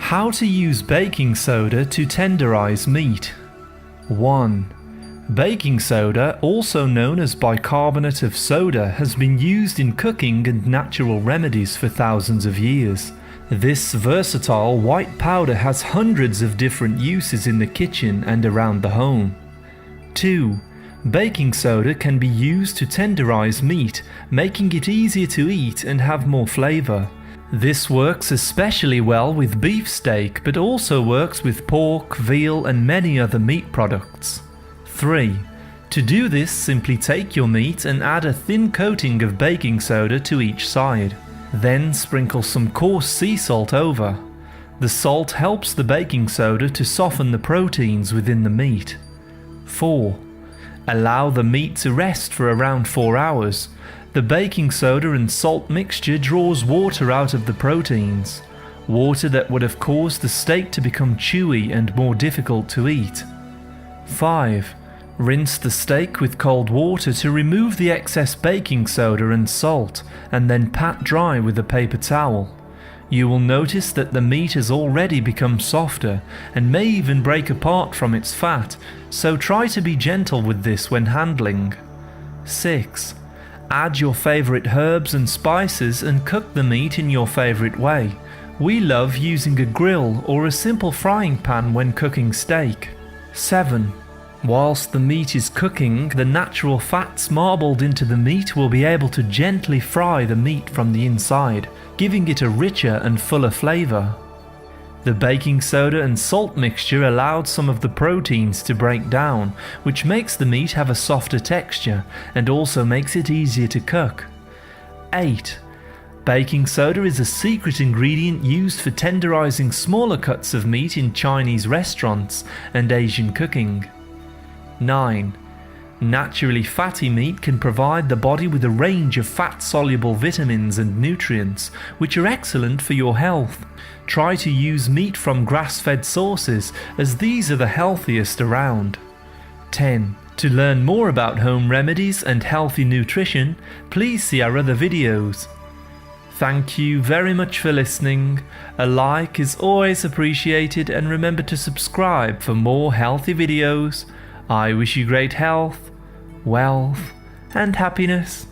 How to use baking soda to tenderize meat. 1. Baking soda, also known as bicarbonate of soda, has been used in cooking and natural remedies for thousands of years. This versatile white powder has hundreds of different uses in the kitchen and around the home. 2. Baking soda can be used to tenderize meat, making it easier to eat and have more flavor. This works especially well with beef steak, but also works with pork, veal and many other meat products. 3. To do this, simply take your meat and add a thin coating of baking soda to each side. Then sprinkle some coarse sea salt over. The salt helps the baking soda to soften the proteins within the meat. 4. Allow the meat to rest for around 4 hours. The baking soda and salt mixture draws water out of the proteins, water that would have caused the steak to become chewy and more difficult to eat. 5. Rinse the steak with cold water to remove the excess baking soda and salt, and then pat dry with a paper towel. You will notice that the meat has already become softer and may even break apart from its fat, so try to be gentle with this when handling. 6. Add your favorite herbs and spices and cook the meat in your favorite way. We love using a grill or a simple frying pan when cooking steak. 7. Whilst the meat is cooking, the natural fats marbled into the meat will be able to gently fry the meat from the inside, giving it a richer and fuller flavor. The baking soda and salt mixture allowed some of the proteins to break down, which makes the meat have a softer texture and also makes it easier to cook. 8. Baking soda is a secret ingredient used for tenderizing smaller cuts of meat in Chinese restaurants and Asian cooking. 9. Naturally fatty meat can provide the body with a range of fat-soluble vitamins and nutrients, which are excellent for your health. Try to use meat from grass-fed sources, as these are the healthiest around. 10. To learn more about home remedies and healthy nutrition, please see our other videos. Thank you very much for listening. A like is always appreciated, and remember to subscribe for more healthy videos. I wish you great health, wealth and happiness.